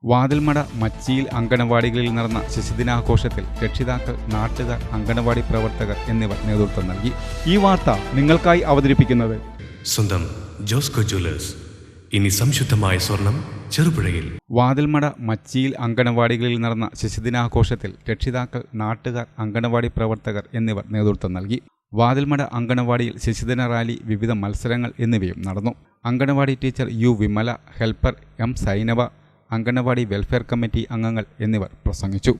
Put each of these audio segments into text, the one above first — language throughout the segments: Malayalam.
വാതിൽമട മച്ചിയിൽ അങ്കണവാടികളിൽ നടന്ന ശിശുദിനാഘോഷത്തിൽ രക്ഷിതാക്കൾ, നാട്ടുകാർ, അങ്കണവാടി പ്രവർത്തകർ എന്നിവർ നേതൃത്വം നൽകി. ഈ വാർത്ത നിങ്ങൾക്കായി അവതരിപ്പിക്കുന്നത് സ്വന്തം ജോസ്കോ ജ്വല്ലേഴ്സ്. ഇനി സംശുദ്ധമായ സ്വർണം ചെറുപുഴയിൽ. വാതിൽമട മച്ചിയിൽ അങ്കണവാടികളിൽ നടന്ന ശിശുദിനാഘോഷത്തിൽ രക്ഷിതാക്കൾ, നാട്ടുകാർ, അങ്കണവാടി പ്രവർത്തകർ എന്നിവർ നേതൃത്വം നൽകി. വാതിൽമട അങ്കണവാടിയിൽ ശിശുദിന റാലി, വിവിധ മത്സരങ്ങൾ എന്നിവയും നടന്നു. Anganwadi teacher U Vimala, helper M Sainava, anganwadi welfare committee അംഗങ്ങൾ എന്നിവർ പ്രസംഗിച്ചു.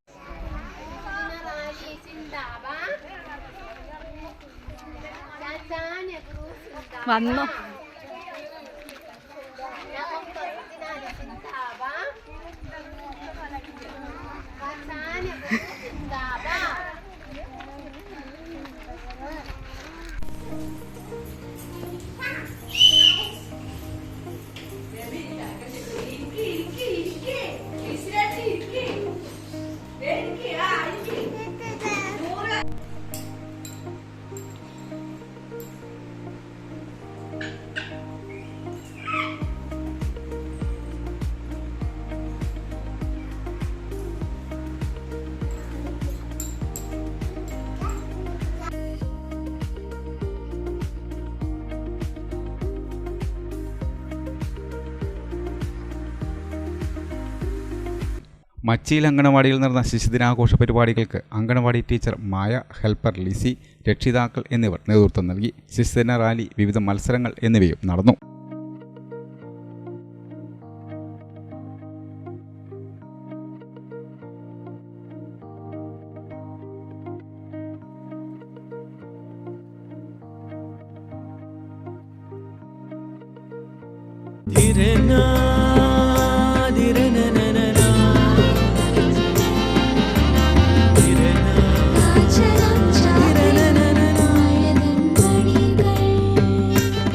മച്ചിയിൽ അങ്കണവാടിയിൽ നടന്ന ശിശുദിനാഘോഷ പരിപാടികൾക്ക് അങ്കണവാടി ടീച്ചർ മായ, ഹെൽപ്പർ ലിസി, രക്ഷിതാക്കൾ എന്നിവർ നേതൃത്വം നൽകി. ശിശുദിന റാലി, വിവിധ മത്സരങ്ങൾ എന്നിവയും നടന്നു.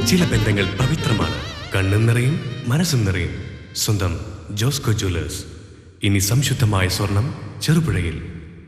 ചില ബന്ധങ്ങൾ പവിത്രമാണ്. കണ്ണും നിറയും, മനസ്സും നിറയും. സ്വന്തം ജോസ്കോ ജ്വല്ലേഴ്സ്. ഇനി സംശുദ്ധമായ സ്വർണം ചെറുപുഴയിൽ.